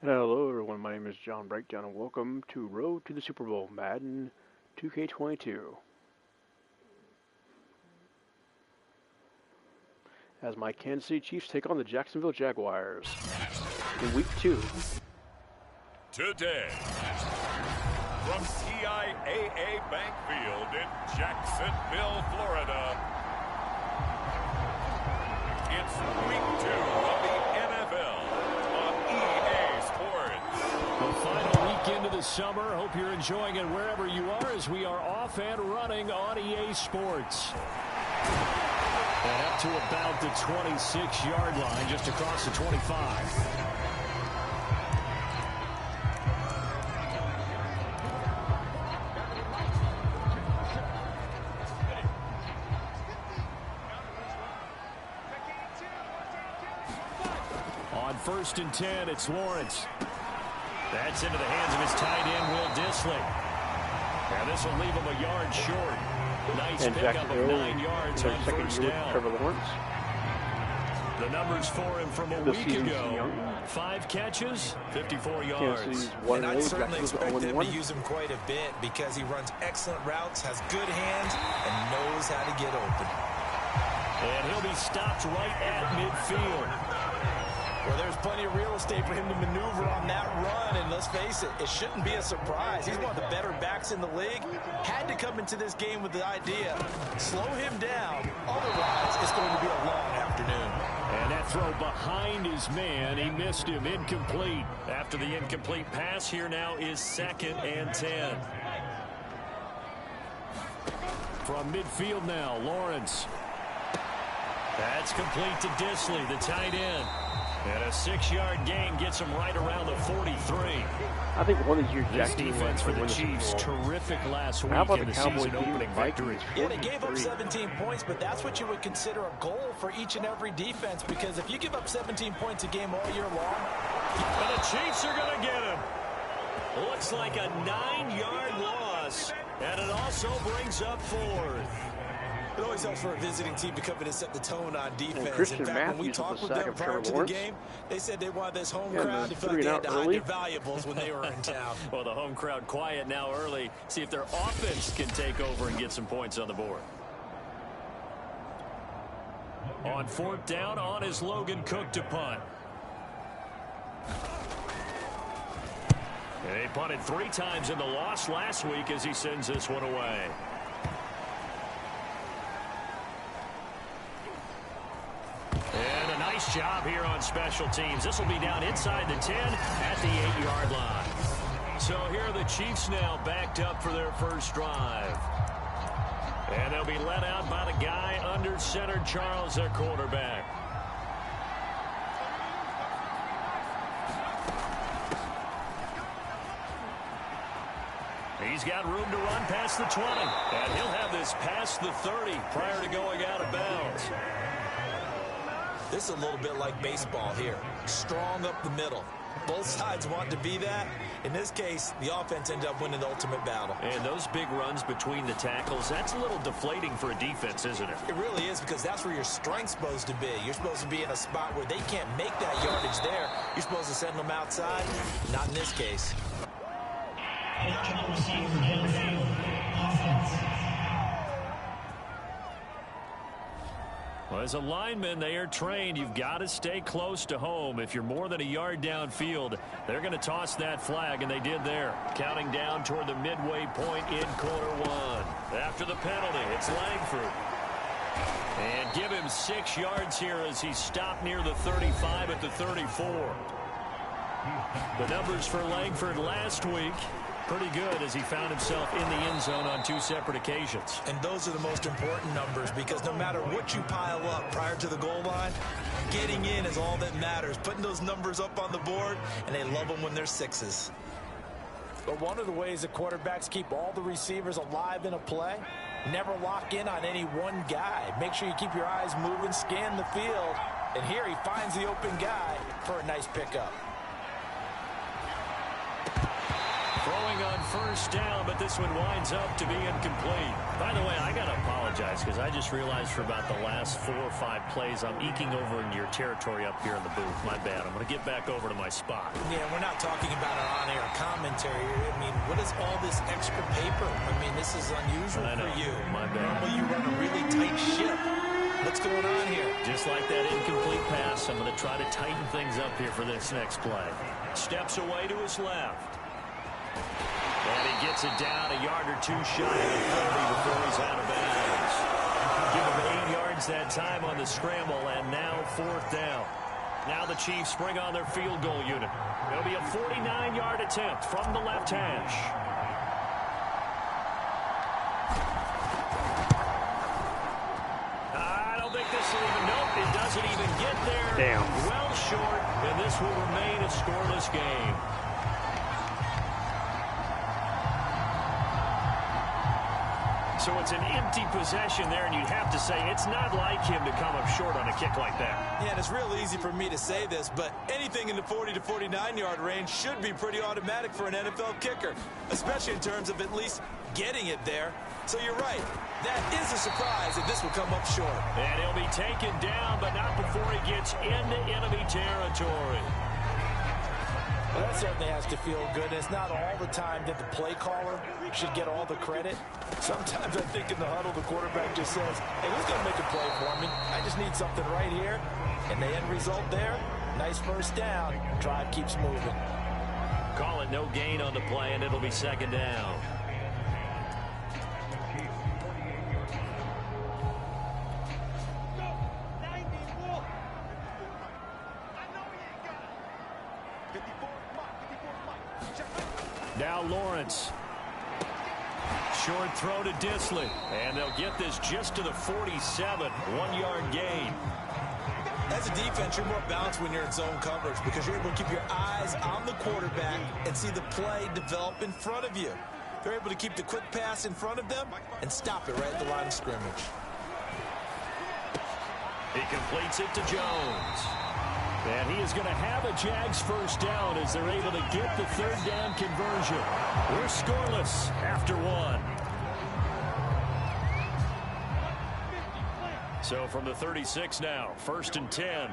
Hello everyone, my name is John Breakdown and welcome to Road to the Super Bowl Madden 2K22. As my Kansas City Chiefs take on the Jacksonville Jaguars in Week 2. Today, from TIAA Bank Field in Jacksonville, Florida, it's Week 2 of the NFL on EA Sports. The final weekend of the summer. Hope you're enjoying it wherever you are as we are off and running on EA Sports. And up to about the 26-yard line, just across the 25. On 1st and 10, it's Lawrence. That's into the hands of his tight end, Will Dissly. And this will leave him a yard short. Nice pickup of 9 yards on first down. Trevor Lawrence. The numbers for him from a week ago. 5 catches, 54 yards. And I'd certainly expect them to use him quite a bit because he runs excellent routes, has good hands, and knows how to get open. And he'll be stopped right at midfield. Well, there's plenty of real estate for him to maneuver on that run, and let's face it, it shouldn't be a surprise. He's one of the better backs in the league. Had to come into this game with the idea, slow him down, otherwise it's going to be a long afternoon. And that throw behind his man, he missed him, incomplete. After the incomplete pass, here now is 2nd and 10. From midfield now, Lawrence. That's complete to Dissly, the tight end. And a 6-yard gain gets him right around the 43. I think one of these years This defense for the Chiefs, terrific last week in the season opening victory. Yeah, they gave up 17 points, but that's what you would consider a goal for each and every defense, because if you give up 17 points a game all year long, and the Chiefs are going to get him. Looks like a 9-yard loss, and it also brings up 4th. It always helps for a visiting team to come in and set the tone on defense. Christian in fact, Matthews when we talked with them prior to the game, they said they wanted this home crowd to feel like they had to hide their valuables when they were in town. Well, the home crowd quiet now early. See if their offense can take over and get some points on the board. On 4th down, on is Logan Cook to punt. And he punted 3 times in the loss last week as he sends this one away. And a nice job here on special teams. This will be down inside the 10 at the 8-yard line. So here are the Chiefs now backed up for their first drive. And they'll be led out by the guy under center, Charles, their quarterback. He's got room to run past the 20. And he'll have this past the 30 prior to going out of bounds. This is a little bit like baseball here. Strong up the middle. Both sides want to be that. In this case, the offense ended up winning the ultimate battle. And those big runs between the tackles, that's a little deflating for a defense, isn't it? It really is, because that's where your strength's supposed to be. You're supposed to be in a spot where they can't make that yardage there. You're supposed to send them outside. Not in this case. Well, as a lineman, they are trained. You've got to stay close to home. If you're more than a yard downfield, they're going to toss that flag, and they did there. Counting down toward the midway point in quarter 1. After the penalty, it's Langford. And give him 6 yards here as he's stopped near the 35 at the 34. The numbers for Langford last week, pretty good as he found himself in the end zone on 2 separate occasions. And those are the most important numbers, because no matter what you pile up prior to the goal line, getting in is all that matters. Putting those numbers up on the board, and they love them when they're 6s. But one of the ways that quarterbacks keep all the receivers alive in a play, never lock in on any one guy. Make sure you keep your eyes moving, scan the field, and here he finds the open guy for a nice pickup. Throwing on first down, but this one winds up to be incomplete. By the way, I got to apologize because I just realized for about the last 4 or 5 plays, I'm eking over into your territory up here in the booth. My bad. I'm going to get back over to my spot. Yeah, we're not talking about an on-air commentary. I mean, what is all this extra paper? I mean, this is unusual for you. My bad. Normally you run a really tight ship. What's going on here? Just like that incomplete pass, I'm going to try to tighten things up here for this next play. Steps away to his left. And he gets it down a yard or 2 shy of the 30 before he's out of bounds. Give him 8 yards that time on the scramble, and now 4th down. Now the Chiefs bring on their field goal unit. It'll be a 49-yard attempt from the left hash. I don't think this will even, nope, it doesn't even get there. Damn. Well short, and this will remain a scoreless game. So it's an empty possession there, and you'd have to say it's not like him to come up short on a kick like that. Yeah, and it's real easy for me to say this, but anything in the 40 to 49-yard range should be pretty automatic for an NFL kicker, especially in terms of at least getting it there. So you're right. That is a surprise that this will come up short. And he'll be taken down, but not before he gets into enemy territory. Well, that certainly has to feel good. And it's not all the time that the play caller should get all the credit. Sometimes I think in the huddle, the quarterback just says, hey, who's going to make a play for me? I just need something right here. And the end result there, nice first down. Drive keeps moving. Call it no gain on the play, and it'll be 2nd down. Now Lawrence. Short throw to Dissly. And they'll get this just to the 47. 1-yard gain. As a defense, you're more balanced when you're in zone coverage because you're able to keep your eyes on the quarterback and see the play develop in front of you. They're able to keep the quick pass in front of them and stop it right at the line of scrimmage. He completes it to Jones. And he is going to have a Jags first down as they're able to get the 3rd down conversion. We're scoreless after 1. So from the 36 now, 1st and 10.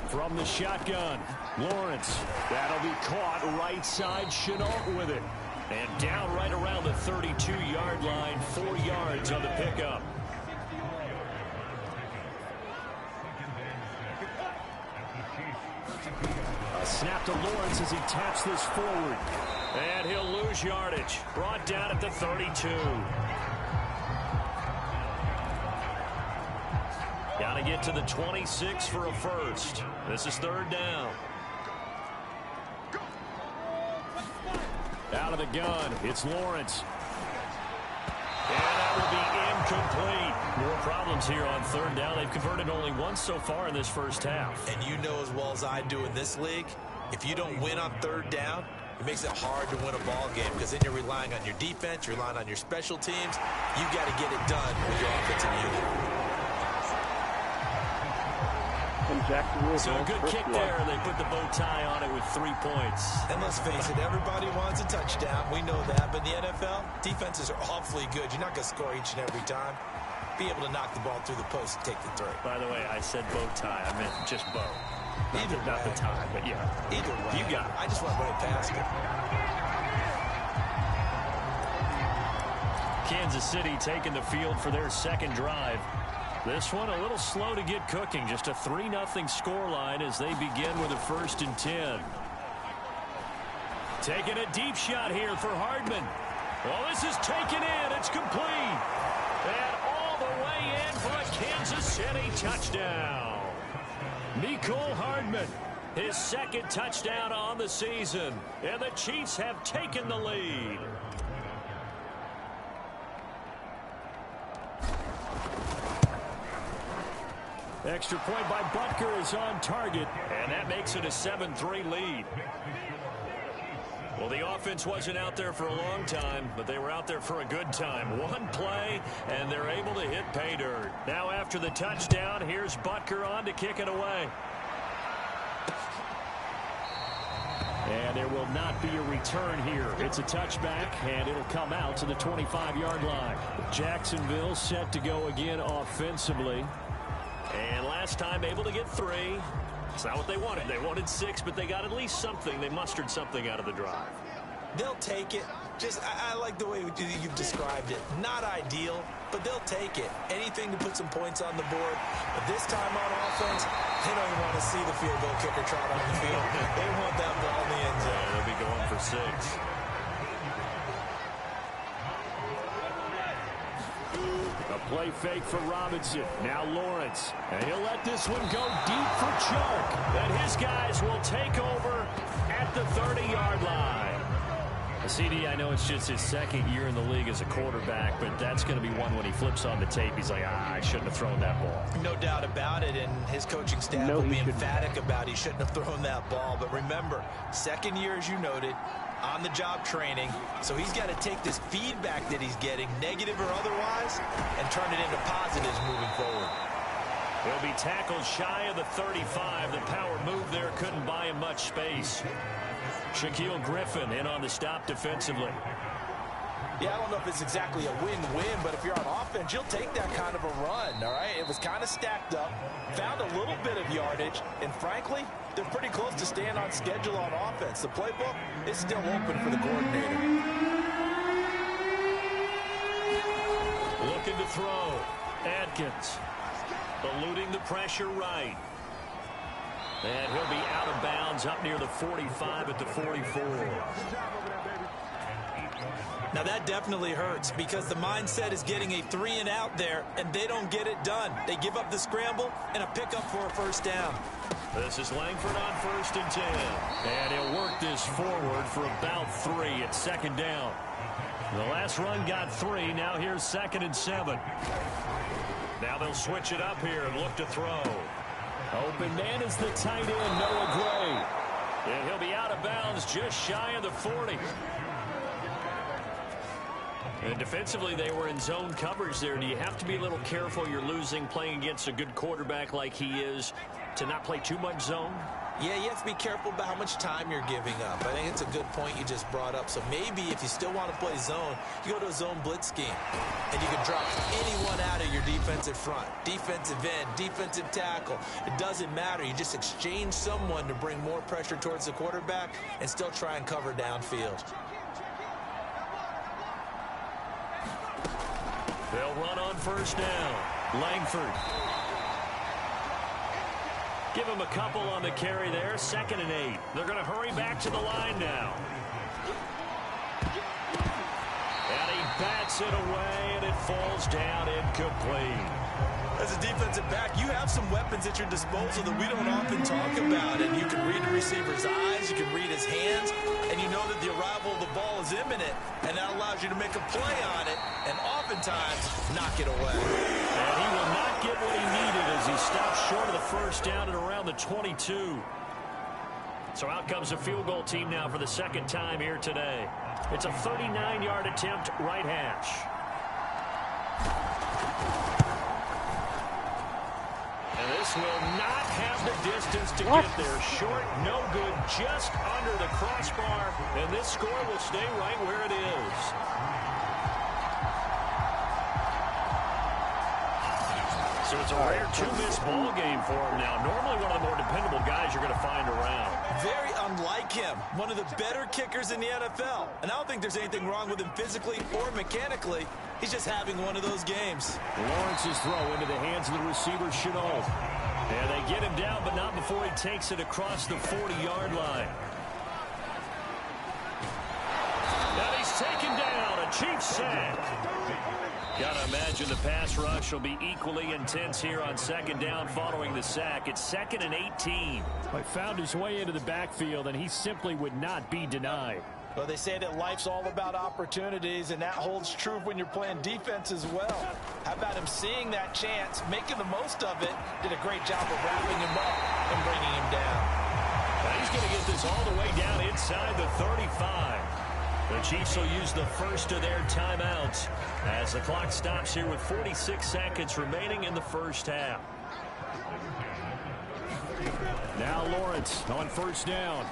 From the shotgun, Lawrence. That'll be caught right side. Chenault with it. And down right around the 32-yard line, 4 yards on the pickup. A snap to Lawrence as he taps this forward. And he'll lose yardage. Brought down at the 32. Got to get to the 26 for a first. This is 3rd down. Out of the gun, it's Lawrence. And that will be incomplete. More problems here on 3rd down. They've converted only once so far in this first half. And you know as well as I do in this league, if you don't win on 3rd down, it makes it hard to win a ball game because then you're relying on your defense, you're relying on your special teams. You got to get it done with your offensive unit. So a good kick there. They put the bow tie on it with 3 points. And let's face it, everybody wants a touchdown. We know that. But in the NFL, defenses are awfully good. You're not going to score each and every time. Be able to knock the ball through the post and take the 3. By the way, I said bow tie. I meant just bow. Not the tie, but yeah. Either way. You got it. I just went right past it. Kansas City taking the field for their 2nd drive. This one a little slow to get cooking. Just a 3-0 scoreline as they begin with a 1st and 10. Taking a deep shot here for Hardman. Well, this is taken in. It's complete. And all the way in for a Kansas City touchdown. Mecole Hardman, his 2nd touchdown on the season. And the Chiefs have taken the lead. Extra point by Butker is on target, and that makes it a 7-3 lead. Well, the offense wasn't out there for a long time, but they were out there for a good time. One play, and they're able to hit pay dirt. Now after the touchdown, here's Butker on to kick it away. there will not be a return here. It's a touchback, and it'll come out to the 25-yard line. Jacksonville set to go again offensively. And last time able to get 3. It's not what they wanted. They wanted 6, but they got at least something. They mustered something out of the drive. They'll take it. I like the way you've described it. Not ideal, but they'll take it. Anything to put some points on the board. But this time on offense, they don't even want to see the field goal kicker trot on the field. They want that ball in the end zone. Yeah, they'll be going for 6. A play fake for Robinson. Now Lawrence. And he'll let this one go deep for Chuck. And his guys will take over at the 30-yard line. CD, I know it's just his second year in the league as a quarterback, but that's going to be one when he flips on the tape. He's like, I shouldn't have thrown that ball. No doubt about it, and his coaching staff will be emphatic about he shouldn't have thrown that ball. But remember, second year, as you noted, on-the-job training, so he's got to take this feedback that he's getting, negative or otherwise, and turn it into positives moving forward. He'll be tackled shy of the 35. The power move there couldn't buy him much space. Shaquille Griffin in on the stop defensively. Yeah, I don't know if it's exactly a win-win, but if you're on offense, you'll take that kind of a run, all right? It was kind of stacked up, found a little bit of yardage, and frankly, they're pretty close to staying on schedule on offense. The playbook is still open for the coordinator. Looking to throw. Adkins eluding the pressure right. And he'll be out of bounds up near the 45 at the 44. Now that definitely hurts because the mindset is getting a 3-and-out there, and they don't get it done. They give up the scramble and a pickup for a first down. This is Langford on 1st and 10. And he'll work this forward for about 3 at 2nd down. The last run got 3. Now here's 2nd and 7. Now they'll switch it up here and look to throw. Open man is the tight end, Noah Gray. And he'll be out of bounds just shy of the 40. And defensively, they were in zone coverage there. Do you have to be a little careful? You're losing playing against a good quarterback like he is to not play too much zone? Yeah, you have to be careful about how much time you're giving up. I think it's a good point you just brought up. So maybe if you still want to play zone, you go to a zone blitz scheme. And you can drop anyone out of your defensive front. Defensive end, defensive tackle. It doesn't matter. You just exchange someone to bring more pressure towards the quarterback and still try and cover downfield. They'll run on 1st down. Langford. Give him a couple on the carry there. 2nd and 8. They're going to hurry back to the line now. And he bats it away, and it falls down incomplete. As a defensive back, you have some weapons at your disposal that we don't often talk about. And you can read the receiver's eyes, you can read his hands, and you know that the arrival of the ball is imminent. And that allows you to make a play on it, and oftentimes knock it away. And he will not get what he needed as he stops short of the 1st down at around the 22. So out comes a field goal team now for the 2nd time here today. It's a 39-yard attempt, right hash. And this will not have the distance to get there. Short, no good, just under the crossbar. And this score will stay right where it is. So it's a rare 2-miss ball game for him now. Normally one of the more dependable guys you're going to find around. Very unlike him. One of the better kickers in the NFL. And I don't think there's anything wrong with him physically or mechanically. He's just having one of those games. Lawrence's throw into the hands of the receiver, Chenault. And they get him down, but not before he takes it across the 40-yard line. Now he's taken down. A Chiefs sack. Gotta imagine the pass rush will be equally intense here on 2nd down following the sack. It's 2nd and 18. He found his way into the backfield, and he simply would not be denied. Well, they say that life's all about opportunities, and that holds true when you're playing defense as well. How about him seeing that chance, making the most of it, did a great job of wrapping him up and bringing him down. Now he's going to get this all the way down inside the 35. The Chiefs will use the first of their timeouts as the clock stops here with 46 seconds remaining in the 1st half. Now Lawrence on 1st down.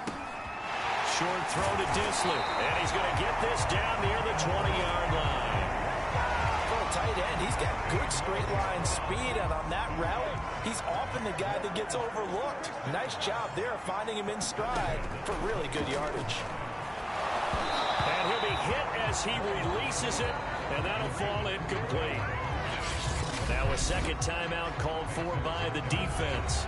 short throw to Dissly. And he's going to get this down near the 20-yard line. For a tight end, he's got good straight line speed, and on that route, he's often the guy that gets overlooked. Nice job there finding him in stride for really good yardage. And he'll be hit as he releases it, and that'll fall incomplete. Now a second timeout called for by the defense,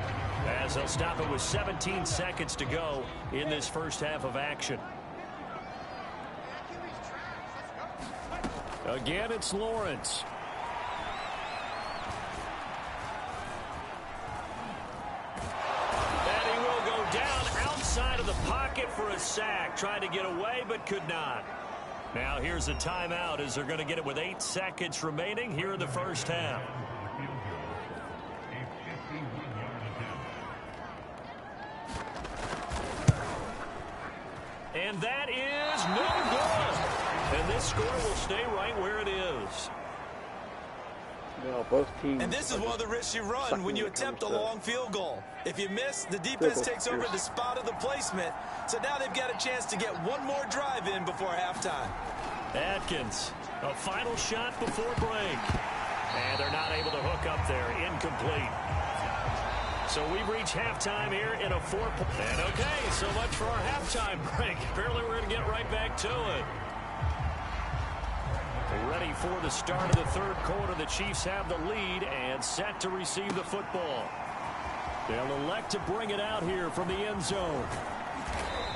as they'll stop it with 17 seconds to go in this first half of action. Again, it's Lawrence. And he will go down outside of the pocket for a sack. Tried to get away, but could not. Now here's a timeout as they're going to get it with 8 seconds remaining here in the first half. And that is no good. And this score will stay right where it is. No, both teams. And this is one of the risks you run when you attempt a long field goal. If you miss, the defense takes over the spot of the placement. So now they've got a chance to get one more drive in before halftime. Atkins, a final shot before break. And they're not able to hook up there. Incomplete. So we've reached halftime here in a 4-point. And okay, so much for our halftime break. Apparently we're going to get right back to it. Ready for the start of the third quarter. The Chiefs have the lead and set to receive the football. They'll elect to bring it out here from the end zone.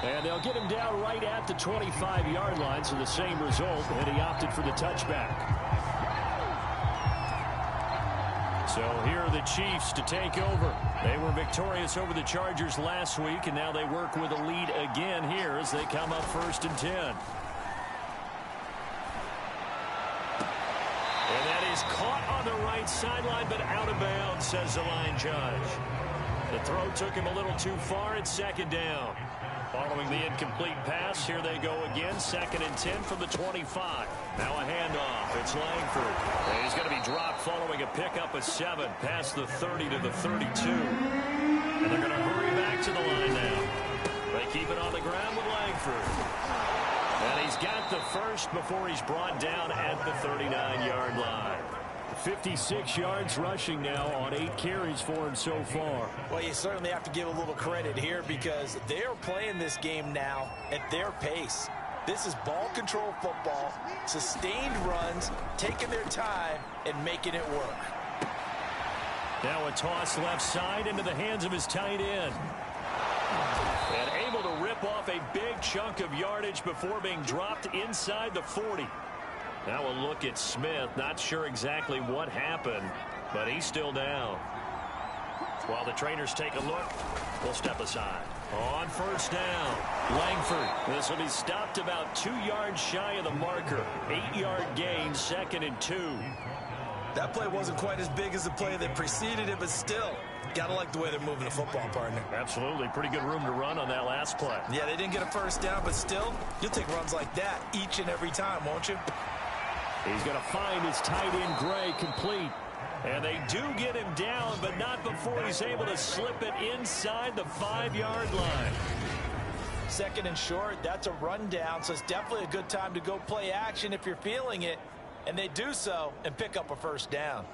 And they'll get him down right at the 25-yard line, so the same result, and he opted for the touchback. So here are the Chiefs to take over. They were victorious over the Chargers last week, and now they work with a lead again here as they come up 1st and 10. And that is caught on the right sideline, but out of bounds, says the line judge. The throw took him a little too far. It's 2nd down. Following the incomplete pass, here they go again. 2nd and 10 from the 25. Now a handoff. It's Langford. And he's going to be dropped following a pickup of 7 past the 30 to the 32. And they're going to hurry back to the line now. They keep it on the ground with Langford. And he's got the first before he's brought down at the 39-yard line. 56 yards rushing now on 8 carries for him so far. Well, you certainly have to give a little credit here because they're playing this game now at their pace. This is ball control football, sustained runs, taking their time and making it work. Now a toss left side into the hands of his tight end. And able to rip off a big chunk of yardage before being dropped inside the 40. Now a look at Smith. Not sure exactly what happened, but he's still down. While the trainers take a look, we'll step aside. On 1st down, Langford. This will be stopped about 2 yards shy of the marker. 8-yard gain, 2nd and 2. That play wasn't quite as big as the play that preceded it, but still, gotta like the way they're moving the football, partner. Absolutely. Pretty good room to run on that last play. Yeah, they didn't get a 1st down, but still, you'll take runs like that each and every time, won't you? He's going to find his tight end, Gray, complete. And they do get him down, but not before he's able to slip it inside the 5-yard line. 2nd and short, that's a rundown, so it's definitely a good time to go play action if you're feeling it. And they do so and pick up a 1st down.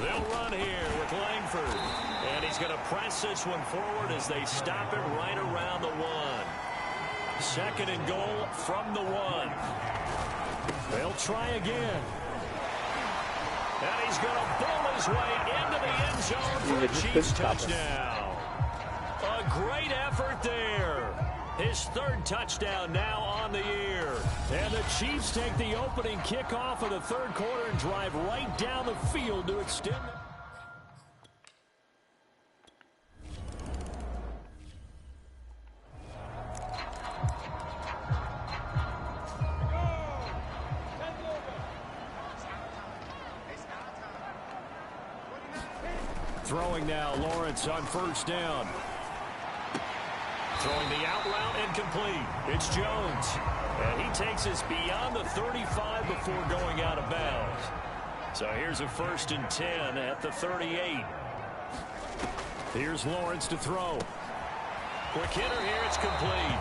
They'll run here with Langford. And he's going to press this one forward as they stop it right around the 1. 2nd and goal from the 1. They'll try again. And he's going to bull his way into the end zone for a Chiefs touchdown. A great effort there. His 3rd touchdown now on the year. And the Chiefs take the opening kickoff of the 3rd quarter and drive right down the field to extend it. Throwing now, Lawrence on 1st down. Throwing the out route and complete. It's Jones. And he takes us beyond the 35 before going out of bounds. So here's a 1st and 10 at the 38. Here's Lawrence to throw. Quick hitter here. It's complete.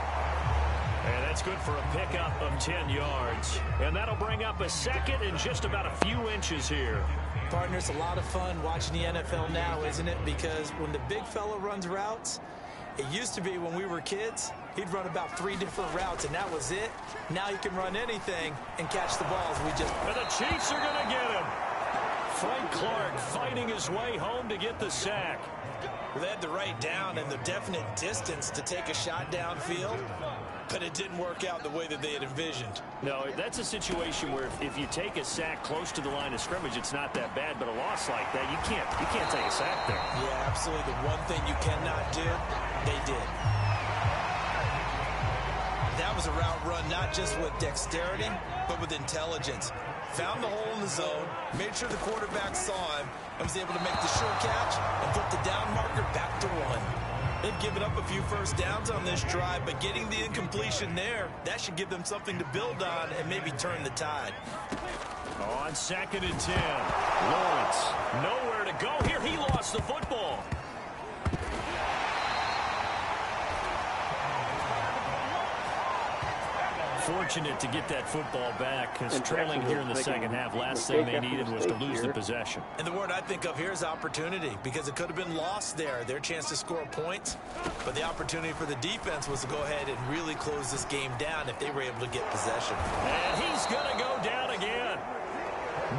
And that's good for a pickup of 10 yards. And that'll bring up a 2nd and just about a few inches here. Partner, it's a lot of fun watching the NFL now, isn't it? Because when the big fella runs routes, it used to be when we were kids, he'd run about 3 different routes, and that was it. Now he can run anything and catch the balls. And the Chiefs are going to get him. Frank Clark fighting his way home to get the sack. Well, they had the right down and the definite distance to take a shot downfield, but it didn't work out the way that they had envisioned. No, that's a situation where if you take a sack close to the line of scrimmage, it's not that bad, but a loss like that, you can't take a sack there. Yeah, absolutely. The one thing you cannot do, they did. That was a route run not just with dexterity, but with intelligence. Found the hole in the zone, made sure the quarterback saw him, and was able to make the sure catch and flip the down marker back to 1. They've given up a few first downs on this drive, but getting the incompletion there, that should give them something to build on and maybe turn the tide. On 2nd and 10, Lawrence, nowhere to go here. He lost the football. Fortunate to get that football back, because trailing here in the second half, last thing they needed was to lose the possession. And the word I think of here is opportunity, because it could have been lost there, their chance to score points. But the opportunity for the defense was to go ahead and really close this game down if they were able to get possession. And he's going to go down again.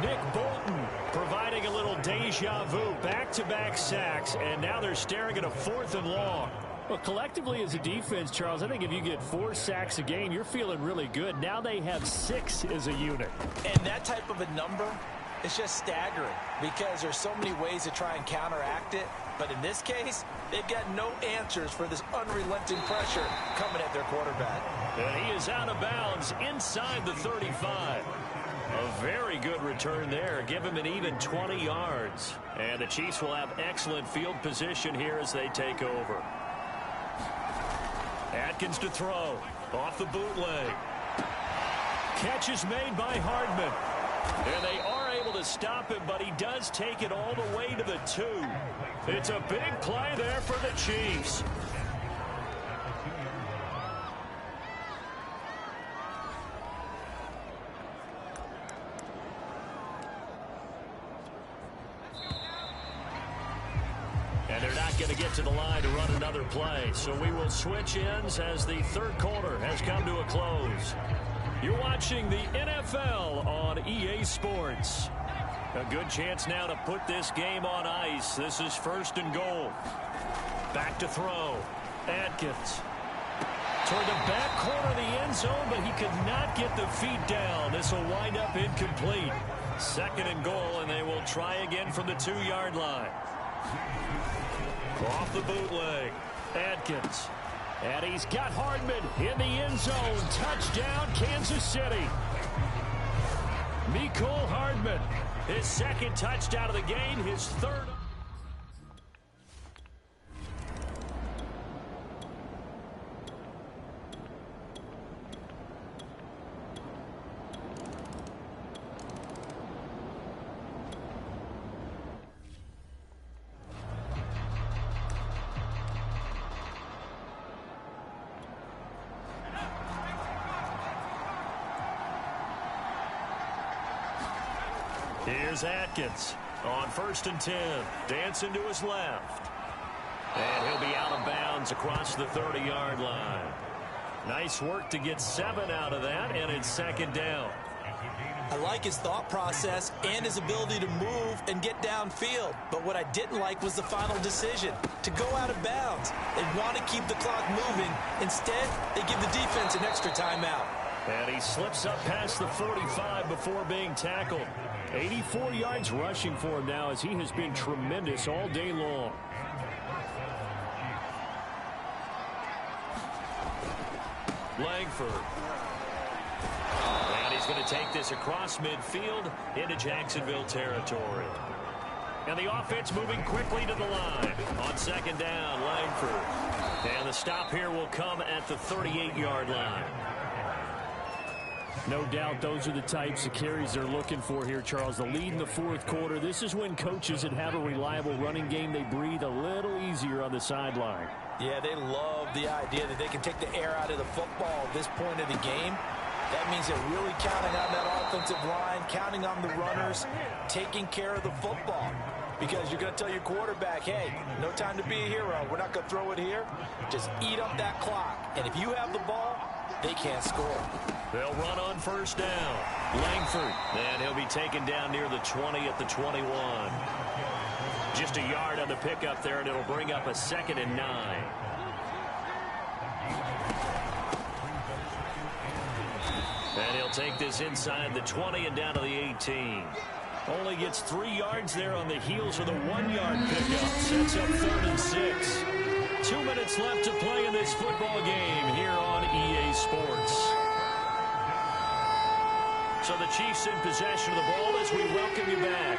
Nick Bolton providing a little deja vu, back-to-back sacks, and now they're staring at a 4th and long. Well, collectively as a defense, Charles, I think if you get 4 sacks a game, you're feeling really good. Now they have 6 as a unit. And that type of a number is just staggering because there's so many ways to try and counteract it. But in this case, they've got no answers for this unrelenting pressure coming at their quarterback. And he is out of bounds inside the 35. A very good return there. Give him an even 20 yards. And the Chiefs will have excellent field position here as they take over. Atkins to throw. Off the bootleg. Catch is made by Hardman. And they are able to stop him, but he does take it all the way to the 2. It's a big play there for the Chiefs. And they're not going to get to the line to run another play. So we will switch ends as the 3rd quarter has come to a close. You're watching the NFL on EA Sports. A good chance now to put this game on ice. This is 1st and goal. Back to throw. Atkins. Toward the back corner of the end zone, but he could not get the feet down. This will wind up incomplete. 2nd and goal, and they will try again from the 2-yard line. Off the bootleg. Atkins. And he's got Hardman in the end zone. Touchdown, Kansas City. Mecole Hardman. His 2nd touchdown of the game. His 3rd. Here's Atkins on 1st and 10. Dancing to his left. And he'll be out of bounds across the 30-yard line. Nice work to get 7 out of that, and it's 2nd down. I like his thought process and his ability to move and get downfield. But what I didn't like was the final decision, to go out of bounds. They want to keep the clock moving. Instead, they give the defense an extra timeout. And he slips up past the 45 before being tackled. 84 yards rushing for him now as he has been tremendous all day long. Langford. And he's going to take this across midfield into Jacksonville territory. And the offense moving quickly to the line. On 2nd down, Langford. And the stop here will come at the 38-yard line. No doubt those are the types of carries they're looking for here, Charles. The lead in the fourth quarter. This is when coaches that have a reliable running game, they breathe a little easier on the sideline. Yeah, they love the idea that they can take the air out of the football at this point of the game. That means they're really counting on that offensive line, counting on the runners, taking care of the football. Because you're going to tell your quarterback, hey, no time to be a hero. We're not going to throw it here. Just eat up that clock. And if you have the ball, they can't score. They'll run on first down. Langford. And he'll be taken down near the 20 at the 21. Just a yard on the pickup there, and it'll bring up a 2nd and 9. And he'll take this inside the 20 and down to the 18. Only gets 3 yards there on the heels of the 1-yard pickup. Sets up 3rd and 6. 2 minutes left to play in this football game here on EA Sports. So the Chiefs in possession of the ball as we welcome you back.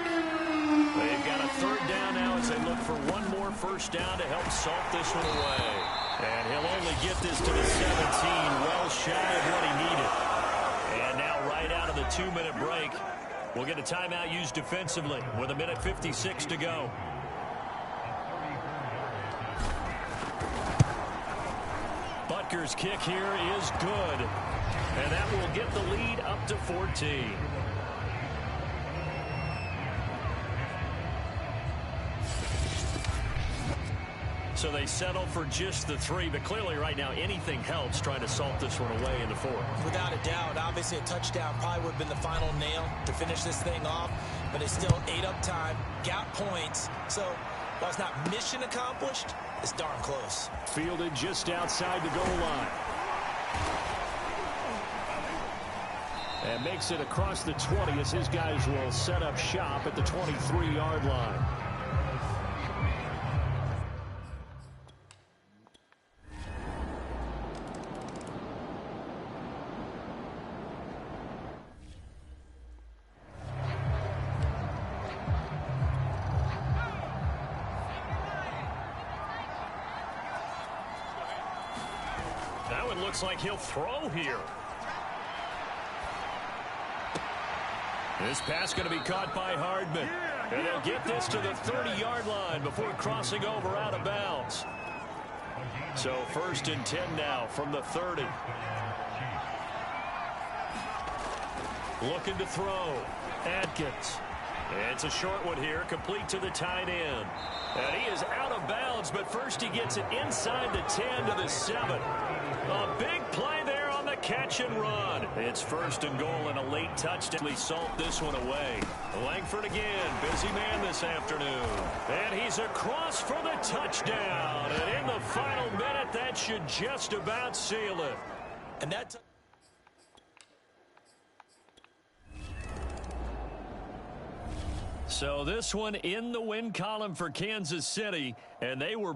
They've got a 3rd down now as they look for one more first down to help salt this one away. And he'll only get this to the 17, well shy of what he needed. And now right out of the 2-minute break, we'll get a timeout used defensively with 1:56 to go. Butker's kick here is good. And that will get the lead up to 14. So they settle for just the 3, but clearly right now anything helps trying to salt this one away in the 4th. Without a doubt, obviously a touchdown probably would have been the final nail to finish this thing off, but it's still ate up time, got points, so while it's not mission accomplished, it's darn close. Fielded just outside the goal line. And makes it across the 20 as his guys will set up shop at the 23-yard line. That one looks like he'll throw here. This pass going to be caught by Hardman. And they'll get this to the 30-yard line before crossing over out of bounds. So 1st and 10 now from the 30. Looking to throw. Adkins. It's a short one here, complete to the tight end. And he is out of bounds, but first he gets it inside the 10 to the 7. A big play there on the catch and run. It's 1st and goal and a late touchdown. We salt this one away. Langford again, busy man this afternoon. And he's across for the touchdown. And in the final minute, that should just about seal it. And that's... So this one in the win column for Kansas City, and they were